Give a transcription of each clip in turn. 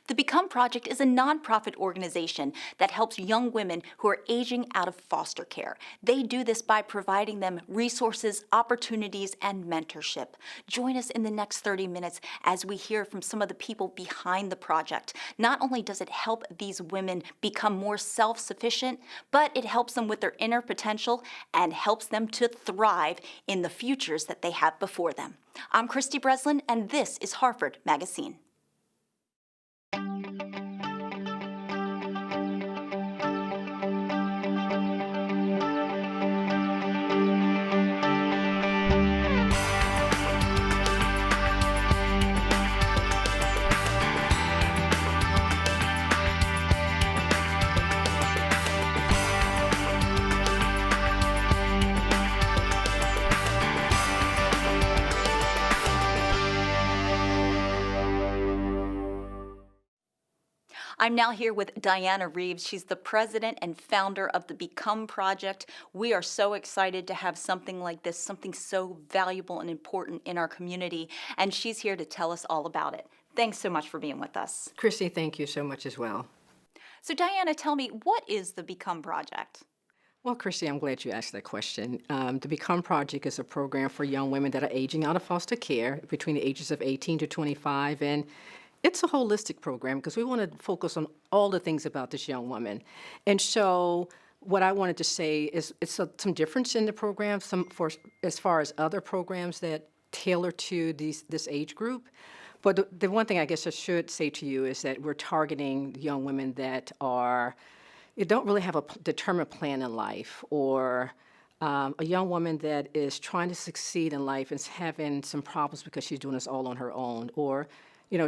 The Become Project is a nonprofit organization that helps young women who are aging out of foster care. They do this by providing them resources, opportunities, and mentorship. Join us in the next 30 minutes as we hear from some of the people behind the project. Not only does it help these women become more self-sufficient, but it helps them with their inner potential and helps them to thrive in the futures that they have before them. I'm Christy Breslin, and this is Harford MagaScene. I'm now here with Diana Reeves. She's the president and founder of the Become Project. We are so excited to have something like this, something so valuable and important in our community, and she's here to tell us all about it. Thanks so much for being with us. Christy, thank you so much as well. So Diana, tell me, what is the Become Project? Well, Christy, I'm glad you asked that question. The Become Project is a program for young women that are aging out of foster care between the ages of 18 to 25, and it's a holistic program because we want to focus on all the things about this young woman. And so what I wanted to say is some difference in the program as far as other programs that tailor to this age group. But the one thing I guess I should say to you is that we're targeting young women that don't really have a determined plan in life, or a young woman that is trying to succeed in life and is having some problems because she's doing this all on her own, or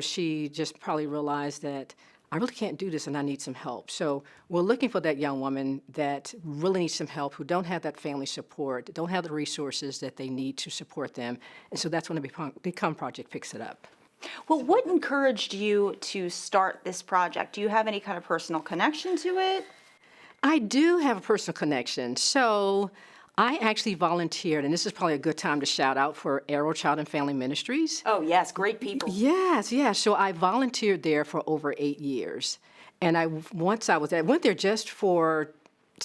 she just probably realized that I really can't do this and I need some help. So we're looking for that young woman that really needs some help, who don't have that family support, don't have the resources that they need to support them. And so that's when the Become Project picks it up. Well, what encouraged you to start this project? Do you have any kind of personal connection to it? I do have a personal connection. So I actually volunteered, and this is probably a good time to shout out for Arrow Child and Family Ministries. Oh, yes, great people. Yes. So I volunteered there for over 8 years. And I went there just for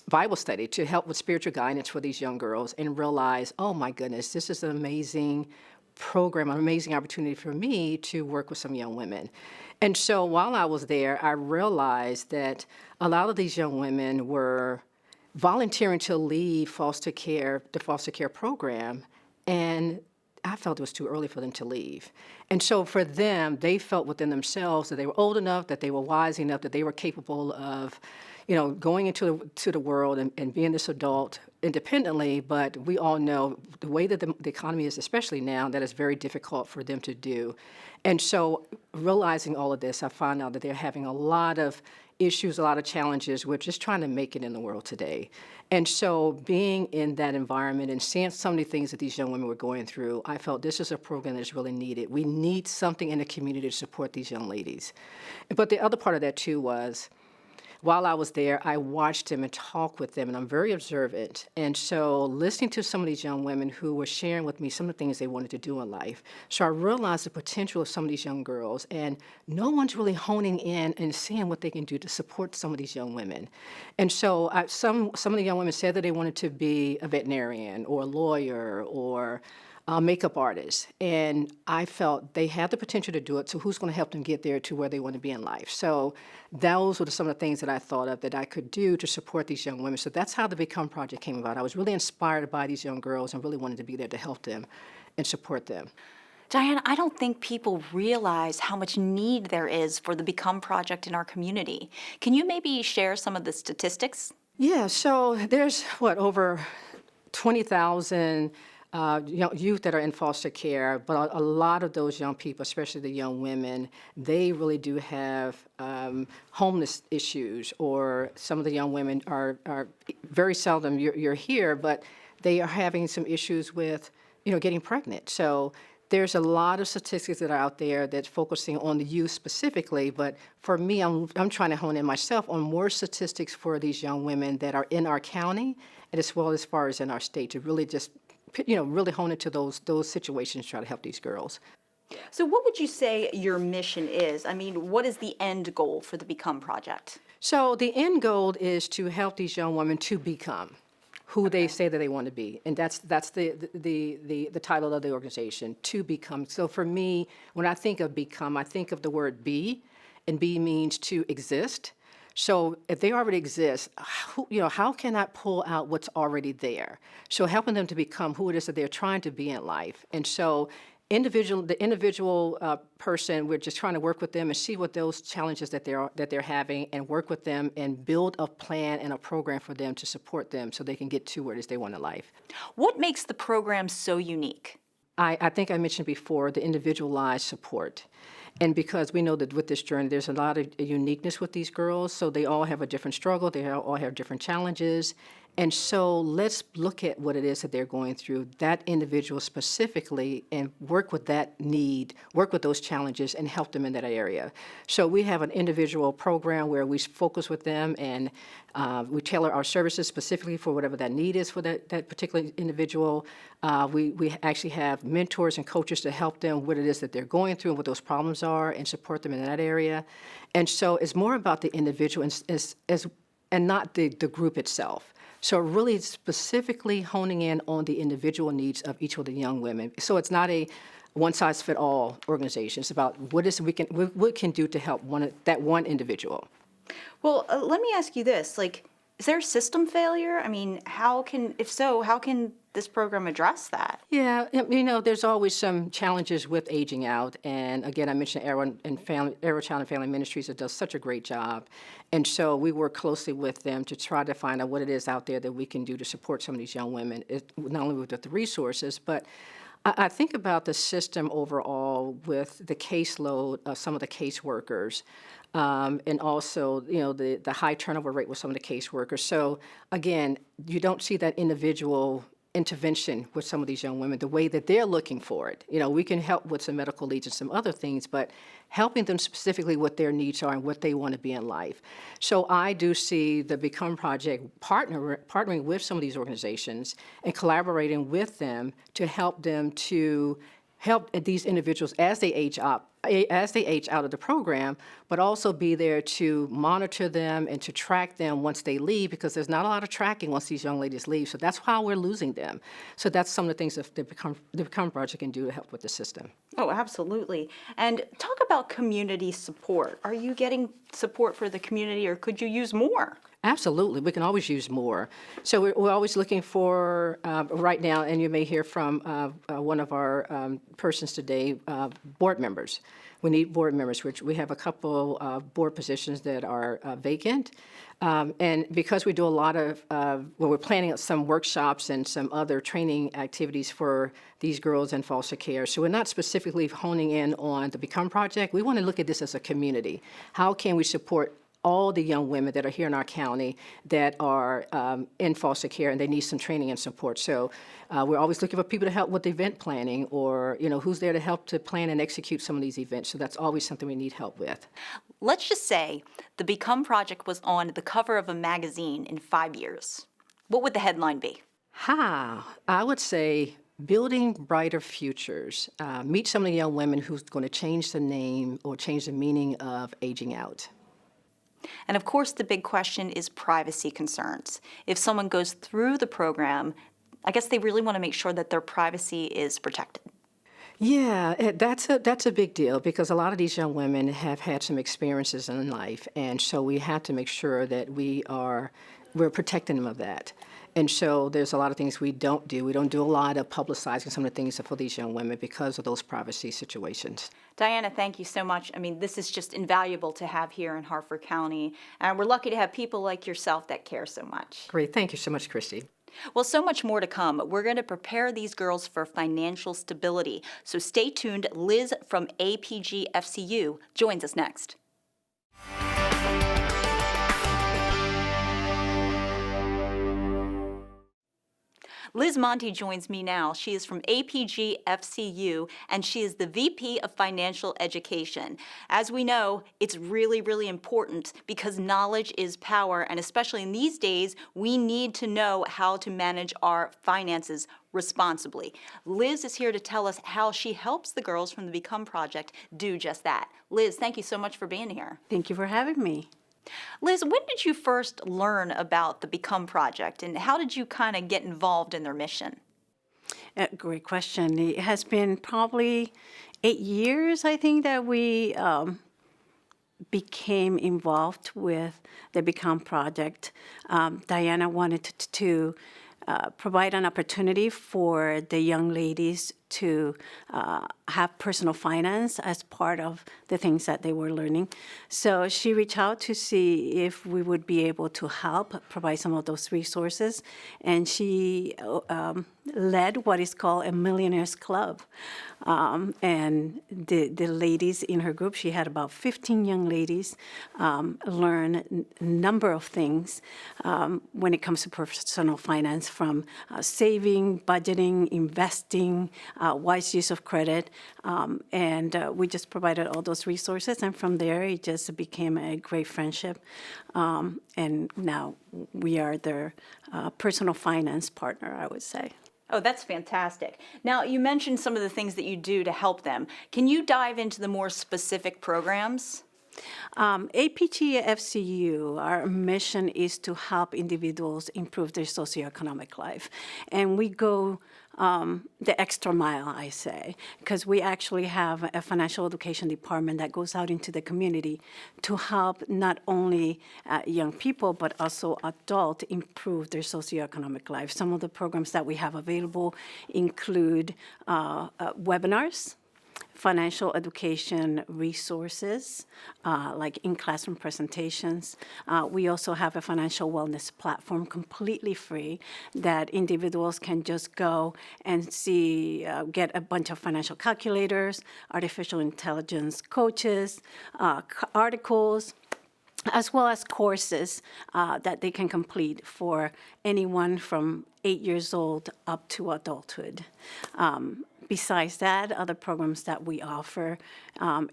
Bible study to help with spiritual guidance for these young girls, and realized, oh my goodness, this is an amazing program, an amazing opportunity for me to work with some young women. And so while I was there, I realized that a lot of these young women were volunteering to leave the foster care program, and I felt it was too early for them to leave. And so for them, they felt within themselves that they were old enough, that they were wise enough, that they were capable of, going into the world and being this adult independently. But we all know the way that the economy is, especially now, that is very difficult for them to do. And so realizing all of this, I found out that they're having a lot of issues, a lot of challenges with just trying to make it in the world today. And so being in that environment and seeing so many things that these young women were going through, I felt this is a program that's really needed. We need something in the community to support these young ladies. But the other part of that too was, while I was there, I watched them and talked with them, and I'm very observant. And so listening to some of these young women who were sharing with me some of the things they wanted to do in life, so I realized the potential of some of these young girls, and no one's really honing in and seeing what they can do to support some of these young women. And so some of the young women said that they wanted to be a veterinarian or a lawyer or a makeup artist, and I felt they had the potential to do it, so who's going to help them get there to where they want to be in life? So those were some of the things that I thought of that I could do to support these young women. So that's how the Become Project came about. I was really inspired by these young girls and really wanted to be there to help them and support them. Diana, I don't think people realize how much need there is for the Become Project in our community. Can you maybe share some of the statistics? Yeah, so there's, over 20,000 youth that are in foster care, but a lot of those young people, especially the young women, they really do have homeless issues, or some of the young women are very seldom you're here, but they are having some issues with, getting pregnant. So there's a lot of statistics that are out there that's focusing on the youth specifically, but for me, I'm trying to hone in myself on more statistics for these young women that are in our county, and as well as far as in our state, to really just really hone into those situations, try to help these girls. So what would you say your mission is? I mean, what is the end goal for the Become Project? So the end goal is to help these young women to become who they say that they want to be, and that's the title of the organization, to become. So for me, when I think of become, I think of the word be, and be means to exist. So if they already exist, how can I pull out what's already there? So helping them to become who it is that they're trying to be in life, and so the individual person, we're just trying to work with them and see what those challenges that they're having, and work with them and build a plan and a program for them to support them so they can get to where it is they want in life. What makes the program so unique? I think I mentioned before the individualized support. And because we know that with this journey, there's a lot of uniqueness with these girls, so they all have a different struggle, they all have different challenges. And so let's look at what it is that they're going through, that individual specifically, and work with that need, work with those challenges, and help them in that area. So we have an individual program where we focus with them, and we tailor our services specifically for whatever that need is for that particular individual. We actually have mentors and coaches to help them what it is that they're going through and what those problems are, and support them in that area. And so it's more about the individual and not the group itself. So really specifically honing in on the individual needs of each of the young women. So it's not a one-size-fits-all organization. It's about what we can do to help that one individual. Well, let me ask you this, is there a system failure? I mean, if so, how can this program address that? Yeah, there's always some challenges with aging out. And again, I mentioned Arrow Child and Family Ministries that does such a great job. And so we work closely with them to try to find out what it is out there that we can do to support some of these young women, not only with the resources, but I think about the system overall with the caseload of some of the caseworkers, and also, the high turnover rate with some of the caseworkers. So again, you don't see that individual intervention with some of these young women the way that they're looking for it. We can help with some medical needs and some other things, but helping them specifically what their needs are and what they want to be in life. So I do see the Become Project partnering with some of these organizations and collaborating with them to help these individuals as they age out of the program, but also be there to monitor them and to track them once they leave, because there's not a lot of tracking once these young ladies leave. So that's how we're losing them. So that's some of the things that the Become Project can do to help with the system. Oh, absolutely. And talk about community support. Are you getting support for the community, or could you use more? Absolutely. We can always use more. So we're always looking for, right now, and you may hear from one of our persons today, board members. We need board members, which we have a couple board positions that are vacant. And because we do a lot of, we're planning some workshops and some other training activities for these girls in foster care. So we're not specifically honing in on the Become Project. We want to look at this as a community. How can we support all the young women that are here in our county that are in foster care and they need some training and support? So we're always looking for people to help with event planning, or who's there to help to plan and execute some of these events. So that's always something we need help with. Let's just say the Become Project was on the cover of a magazine in 5 years. What would the headline be? I would say Building Brighter Futures. Meet some of the young women who's going to change the name or change the meaning of aging out. And of course, the big question is privacy concerns. If someone goes through the program, I guess they really want to make sure that their privacy is protected. Yeah, that's a big deal, because a lot of these young women have had some experiences in life, and so we have to make sure that we're protecting them of that. And so there's a lot of things we don't do. We don't do a lot of publicizing some of the things for these young women because of those privacy situations. Diana, thank you so much. I mean, this is just invaluable to have here in Harford County, and we're lucky to have people like yourself that care so much. Great. Thank you so much, Christy. Well, so much more to come. We're going to prepare these girls for financial stability. So stay tuned. Liz from APG FCU joins us next. Liz Monty joins me now. She is from APG FCU, and she is the VP of Financial Education. As we know, it's really, really important because knowledge is power, and especially in these days, we need to know how to manage our finances responsibly. Liz is here to tell us how she helps the girls from the Become Project do just that. Liz, thank you so much for being here. Thank you for having me. Liz, when did you first learn about the Become Project, and how did you kind of get involved in their mission? Great question. It has been probably 8 years, I think, that we became involved with the Become Project. Diana wanted to provide an opportunity for the young ladies to have personal finance as part of the things that they were learning. So she reached out to see if we would be able to help provide some of those resources. And she led what is called a Millionaires Club. And the ladies in her group, she had about 15 young ladies learn a number of things when it comes to personal finance, from saving, budgeting, investing, wise use of credit, and we just provided all those resources, and from there it just became a great friendship, and now we are their personal finance partner, I would say. Oh, that's fantastic. Now, you mentioned some of the things that you do to help them. Can you dive into the more specific programs? APG FCU, our mission is to help individuals improve their socioeconomic life. And we go the extra mile, I say, because we actually have a financial education department that goes out into the community to help not only young people, but also adults improve their socioeconomic life. Some of the programs that we have available include webinars, financial education resources, like in-classroom presentations. We also have a financial wellness platform completely free that individuals can just go and see, get a bunch of financial calculators, artificial intelligence coaches, articles, as well as courses that they can complete for anyone from 8 years old up to adulthood. Besides that, other programs that we offer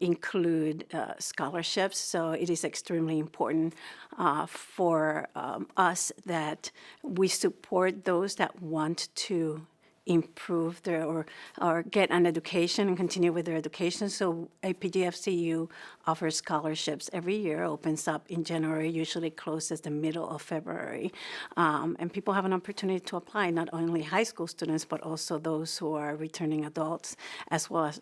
include scholarships. So it is extremely important for us that we support those that want to improve their or get an education and continue with their education. So APGFCU offers scholarships every year, opens up in January, usually closes the middle of February. And people have an opportunity to apply, not only high school students, but also those who are returning adults, as well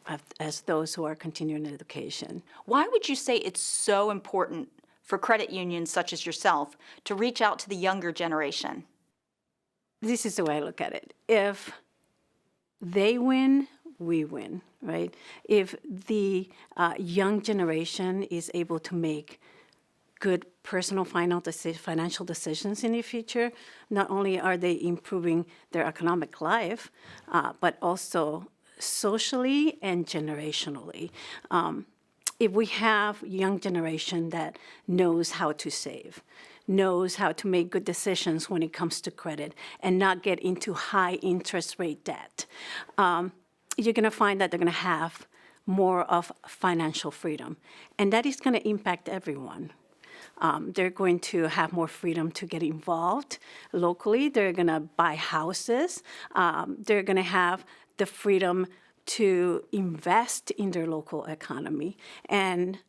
as those who are continuing education. Why would you say it's so important for credit unions such as yourself to reach out to the younger generation? This is the way I look at it. If they win, we win, right? If the young generation is able to make good personal financial decisions in the future, not only are they improving their economic life, but also socially and generationally. If we have young generation that knows how to save, knows how to make good decisions when it comes to credit and not get into high interest rate debt, you're going to find that they're going to have more of financial freedom. And that is going to impact everyone. They're going to have more freedom to get involved locally. They're going to buy houses. They're going to have the freedom to invest in their local economy. And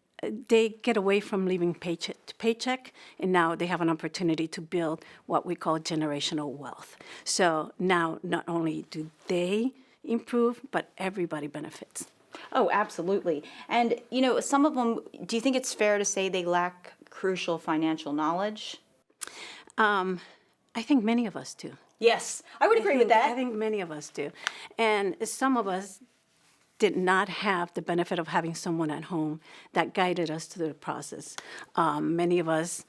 they get away from living paycheck to paycheck, and now they have an opportunity to build what we call generational wealth. So now not only do they improve, but everybody benefits. Oh, absolutely. And, you know, some of them, do you think it's fair to say they lack crucial financial knowledge? I think many of us do. Yes, I would agree with that. I think many of us do. And some of us did not have the benefit of having someone at home that guided us through the process. Many of us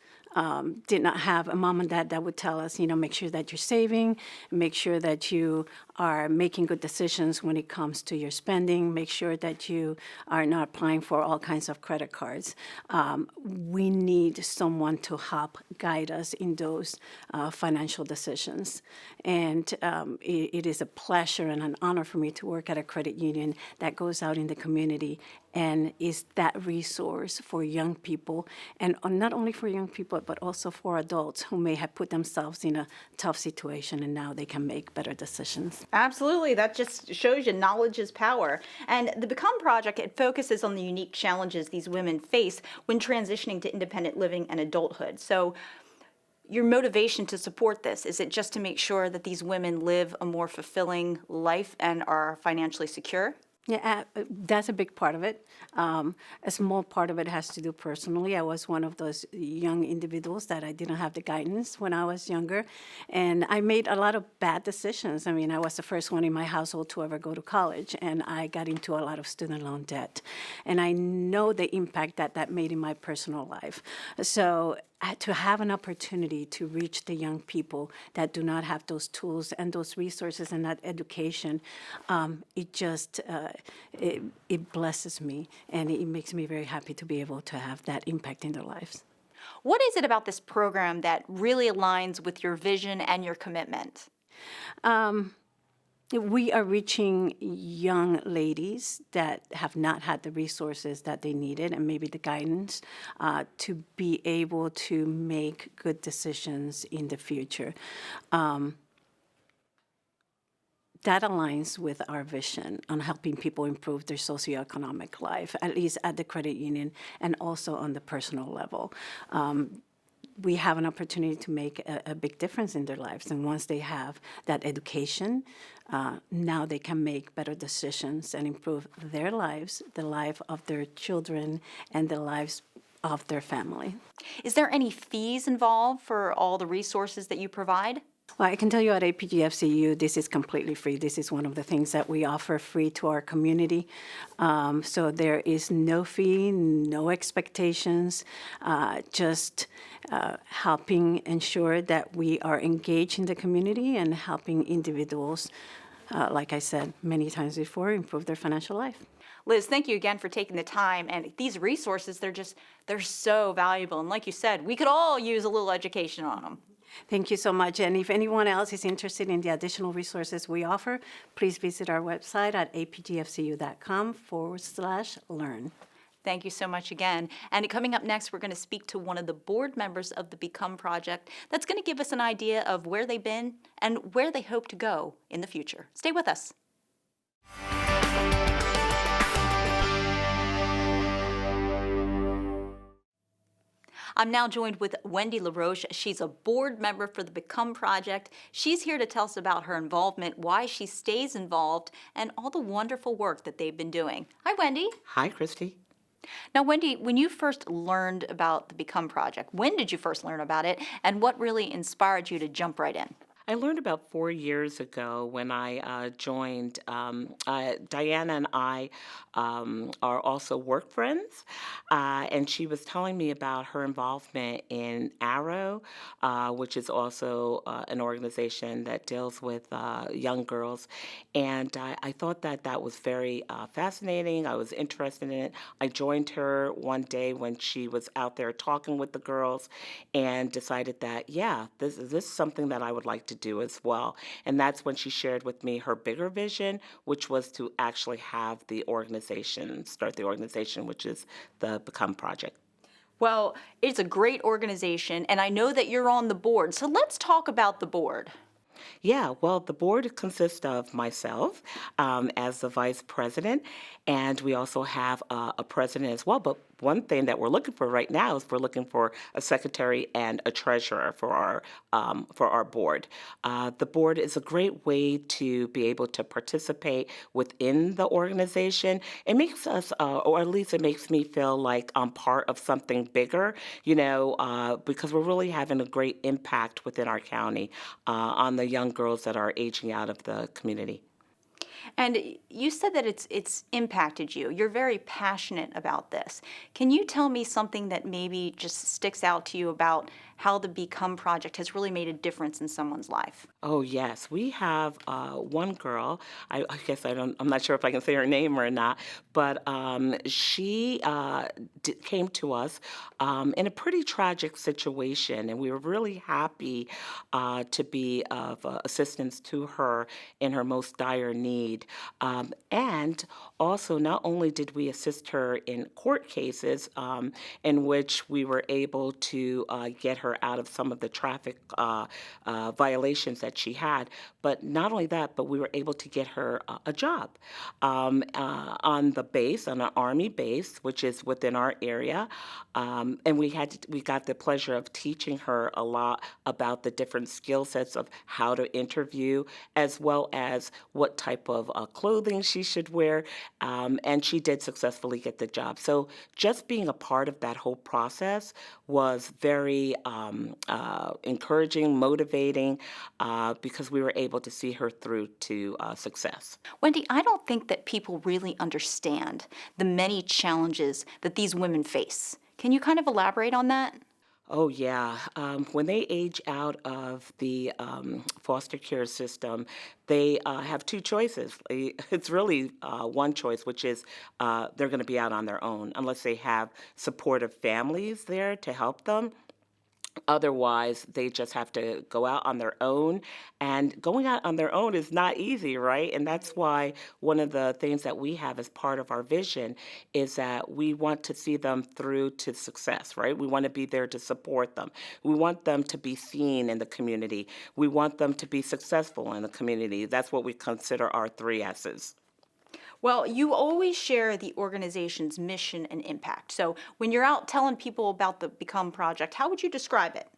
did not have a mom and dad that would tell us, make sure that you're saving, make sure that you are making good decisions when it comes to your spending, make sure that you are not applying for all kinds of credit cards. We need someone to help guide us in those financial decisions. And it is a pleasure and an honor for me to work at a credit union that goes out in the community and is that resource for young people, and not only for young people, but also for adults who may have put themselves in a tough situation and now they can make better decisions. Absolutely. That just shows you knowledge is power. And the Become Project, it focuses on the unique challenges these women face when transitioning to independent living and adulthood. So your motivation to support this, is it just to make sure that these women live a more fulfilling life and are financially secure? Yeah, that's a big part of it. A small part of it has to do personally. I was one of those young individuals that I didn't have the guidance when I was younger, and I made a lot of bad decisions. I mean, I was the first one in my household to ever go to college, and I got into a lot of student loan debt. And I know the impact that that made in my personal life. So to have an opportunity to reach the young people that do not have those tools and those resources and that education, it just, it blesses me, and it makes me very happy to be able to have that impact in their lives. What is it about this program that really aligns with your vision and your commitment? We are reaching young ladies that have not had the resources that they needed and maybe the guidance to be able to make good decisions in the future. That aligns with our vision on helping people improve their socioeconomic life, at least at the credit union and also on the personal level. We have an opportunity to make a big difference in their lives. And once they have that education, now they can make better decisions and improve their lives, the life of their children, and the lives of their family. Is there any fees involved for all the resources that you provide? Well, I can tell you at APGFCU, this is completely free. This is one of the things that we offer free to our community. So there is no fee, no expectations, just helping ensure that we are engaged in the community and helping individuals, like I said many times before, improve their financial life. Liz, thank you again for taking the time. And these resources, they're so valuable. And like you said, we could all use a little education on them. Thank you so much. And if anyone else is interested in the additional resources we offer, please visit our website at apgfcu.com/learn. Thank you so much again. And coming up next, we're going to speak to one of the board members of the Become Project that's going to give us an idea of where they've been and where they hope to go in the future. Stay with us. I'm now joined with Wendy LaRoche. She's a board member for the Become Project. She's here to tell us about her involvement, why she stays involved, and all the wonderful work that they've been doing. Hi, Wendy. Hi, Christy. Now, Wendy, when you first learned about the Become Project, when did you first learn about it, and what really inspired you to jump right in? I learned about 4 years ago when I joined. Diana and I are also work friends, and she was telling me about her involvement in Arrow, which is also an organization that deals with young girls. And I thought that that was very fascinating. I was interested in it. I joined her one day when she was out there talking with the girls and decided that, yeah, this is something that I would like to do as well. And that's when she shared with me her bigger vision, which was to actually have the organization, start the organization, which is the Become Project. Well, it's a great organization, and I know that you're on the board. So let's talk about the board. Yeah, well, the board consists of myself as the vice president, and we also have a president as well. But one thing that we're looking for right now is we're looking for a secretary and a treasurer for our board. The board is a great way to be able to participate within the organization. It makes us, or at least it makes me feel like I'm part of something bigger, because we're really having a great impact within our county on the young girls that are aging out of the community. And you said that it's impacted you. You're very passionate about this. Can you tell me something that maybe just sticks out to you about how the Become Project has really made a difference in someone's life? Oh yes, we have one girl. I guess I don't. I'm not sure if I can say her name or not, but she came to us in a pretty tragic situation, and we were really happy to be of assistance to her in her most dire need. And also, not only did we assist her in court cases in which we were able to get her out of some of the traffic violations that she had, but not only that, but we were able to get her a job on the base, on an Army base, which is within our area. And we got the pleasure of teaching her a lot about the different skill sets of how to interview, as well as what type of clothing she should wear. And she did successfully get the job. So just being a part of that whole process was very encouraging, motivating, because we were able to see her through to success. Wendy, I don't think that people really understand the many challenges that these women face. Can you kind of elaborate on that? Oh, yeah. When they age out of the foster care system, they have two choices. It's really one choice, which is they're going to be out on their own unless they have supportive families there to help them. Otherwise, they just have to go out on their own. And going out on their own is not easy, right? And that's why one of the things that we have as part of our vision is that we want to see them through to success, right? We want to be there to support them. We want them to be seen in the community. We want them to be successful in the community. That's what we consider our three S's. Well, you always share the organization's mission and impact. So when you're out telling people about the Become Project, how would you describe it?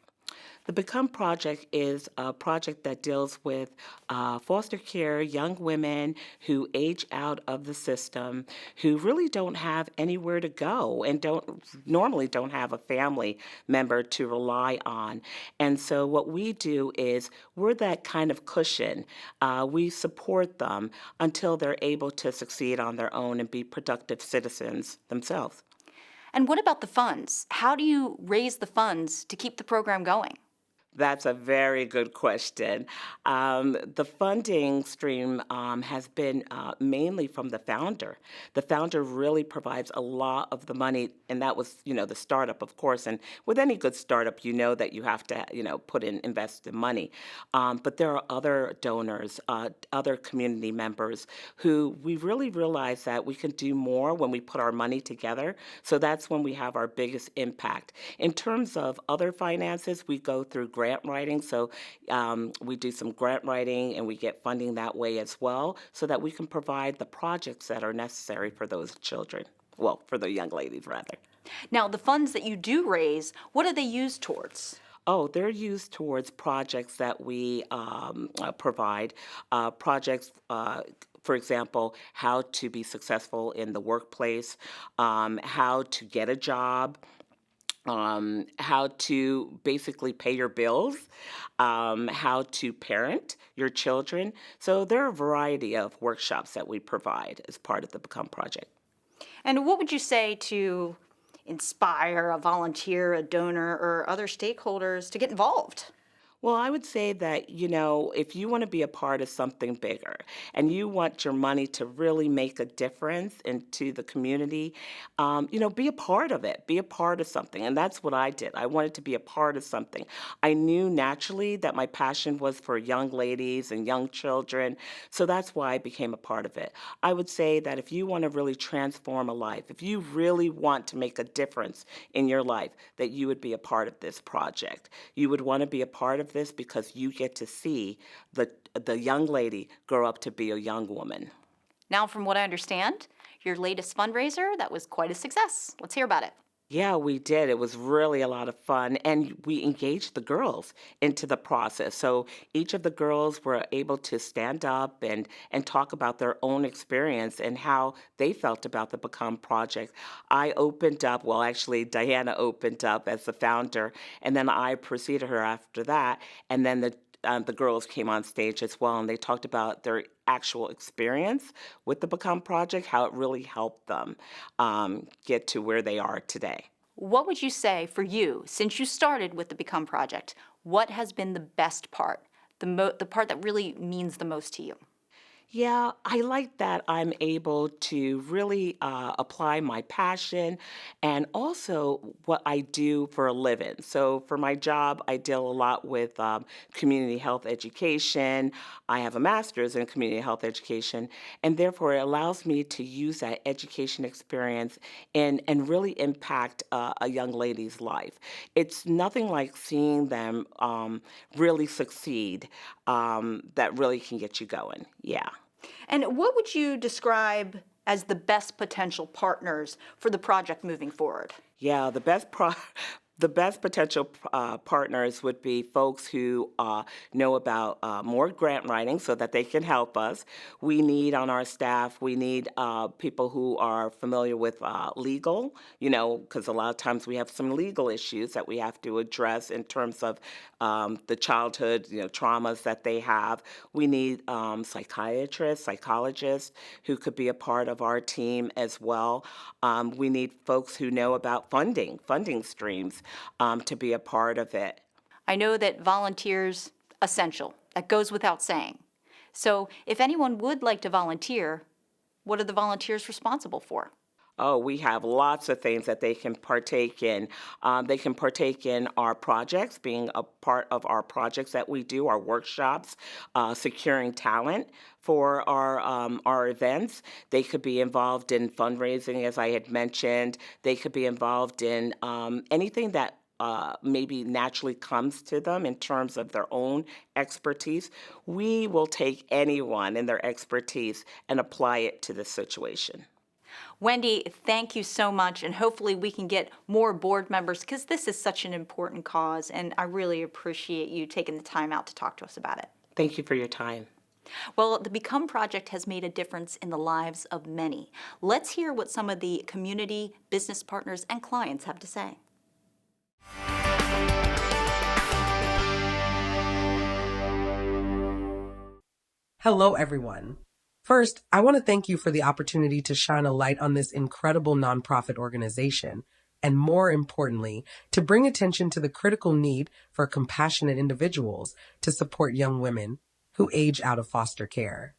The Become Project is a project that deals with foster care, young women who age out of the system, who really don't have anywhere to go and don't have a family member to rely on. And so what we do is we're that kind of cushion. We support them until they're able to succeed on their own and be productive citizens themselves. And what about the funds? How do you raise the funds to keep the program going? That's a very good question. The funding stream has been mainly from the founder. The founder really provides a lot of the money, and that was, the startup, of course. And with any good startup, you know that you have to, invest in money. But there are other donors, other community members who we really realize that we can do more when we put our money together. So that's when we have our biggest impact. In terms of other finances, we go through grant writing. So we do some grant writing and we get funding that way as well so that we can provide the projects that are necessary for those children. Well, for the young ladies, rather. Now, the funds that you do raise, what are they used towards? Oh, they're used towards projects that we provide, projects. For example, how to be successful in the workplace, how to get a job, how to basically pay your bills, how to parent your children. So there are a variety of workshops that we provide as part of the Become Project. And what would you say to inspire a volunteer, a donor, or other stakeholders to get involved? Well, I would say that, if you want to be a part of something bigger and you want your money to really make a difference into the community, be a part of it, be a part of something. And that's what I did. I wanted to be a part of something. I knew naturally that my passion was for young ladies and young children. So that's why I became a part of it. I would say that if you want to really transform a life, if you really want to make a difference in your life, that you would be a part of this project. You would want to be a part of this because you get to see the young lady grow up to be a young woman. Now, from what I understand, your latest fundraiser, that was quite a success. Let's hear about it. Yeah, we did. It was really a lot of fun. And we engaged the girls into the process. So each of the girls were able to stand up and talk about their own experience and how they felt about the Become Project. I opened up, well, actually, Diana opened up as the founder, and then I preceded her after that. And then the girls came on stage as well, and they talked about their actual experience with the Become Project, how it really helped them get to where they are today. What would you say for you, since you started with the Become Project, what has been the best part, the part that really means the most to you? Yeah, I like that I'm able to really apply my passion and also what I do for a living. So, for my job, I deal a lot with community health education. I have a master's in community health education, and therefore it allows me to use that education experience and really impact a young lady's life. It's nothing like seeing them really succeed that really can get you going. Yeah. And what would you describe as the best potential partners for the project moving forward? Yeah, the best potential partners would be folks who know about more grant writing so that they can help us. We need on our staff, we need people who are familiar with legal, because a lot of times we have some legal issues that we have to address in terms of the childhood, traumas that they have. We need psychiatrists, psychologists who could be a part of our team as well. We need folks who know about funding streams to be a part of it. I know that volunteers essential. That goes without saying. So, if anyone would like to volunteer, what are the volunteers responsible for? Oh, we have lots of things that they can partake in. They can partake in our projects, being a part of our projects that we do, our workshops, securing talent for our events. They could be involved in fundraising, as I had mentioned. They could be involved in anything that maybe naturally comes to them in terms of their own expertise. We will take anyone and their expertise and apply it to the situation. Wendy, thank you so much, and hopefully we can get more board members because this is such an important cause, and I really appreciate you taking the time out to talk to us about it. Thank you for your time. Well, the Become Project has made a difference in the lives of many. Let's hear what some of the community, business partners, and clients have to say. Hello, everyone. First, I want to thank you for the opportunity to shine a light on this incredible nonprofit organization, and more importantly, to bring attention to the critical need for compassionate individuals to support young women who age out of foster care.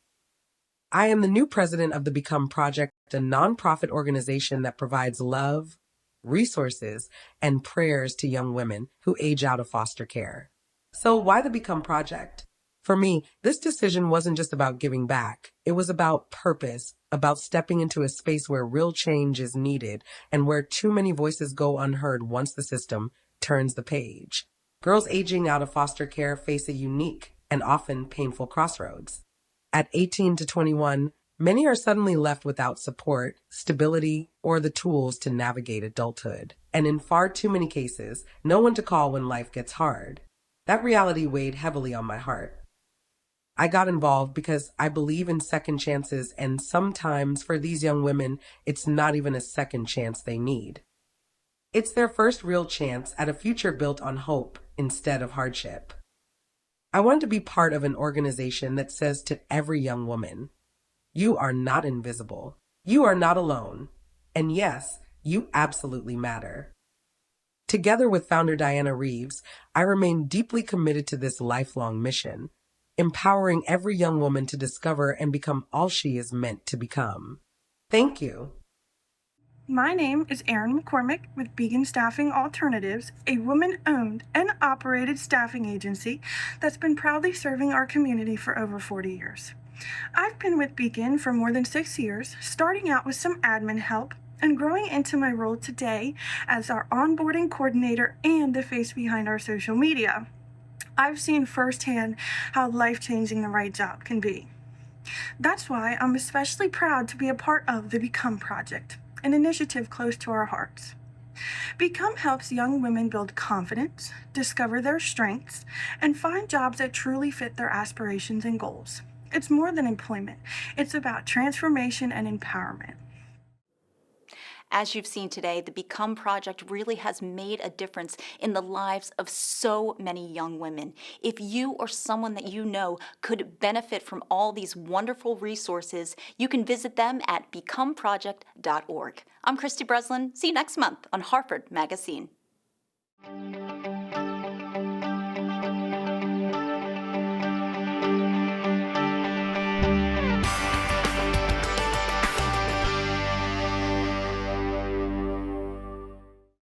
I am the new president of the Become Project, a nonprofit organization that provides love, resources, and prayers to young women who age out of foster care. So why the Become Project? For me, this decision wasn't just about giving back. It was about purpose, about stepping into a space where real change is needed and where too many voices go unheard once the system turns the page. Girls aging out of foster care face a unique and often painful crossroads. At 18 to 21, many are suddenly left without support, stability, or the tools to navigate adulthood. And in far too many cases, no one to call when life gets hard. That reality weighed heavily on my heart. I got involved because I believe in second chances, and sometimes for these young women, it's not even a second chance they need. It's their first real chance at a future built on hope instead of hardship. I wanted to be part of an organization that says to every young woman, you are not invisible, you are not alone, and yes, you absolutely matter. Together with founder Diana Reeves, I remain deeply committed to this lifelong mission, empowering every young woman to discover and become all she is meant to become. Thank you. My name is Erin McCormick with Beacon Staffing Alternatives, a woman-owned and operated staffing agency that's been proudly serving our community for over 40 years. I've been with Beacon for more than 6 years, starting out with some admin help and growing into my role today as our onboarding coordinator and the face behind our social media. I've seen firsthand how life-changing the right job can be. That's why I'm especially proud to be a part of the Become Project, an initiative close to our hearts. Become helps young women build confidence, discover their strengths, and find jobs that truly fit their aspirations and goals. It's more than employment. It's about transformation and empowerment. As you've seen today, the Become Project really has made a difference in the lives of so many young women. If you or someone that you know could benefit from all these wonderful resources, you can visit them at becomeproject.org. I'm Christy Breslin. See you next month on Harford MagaScene.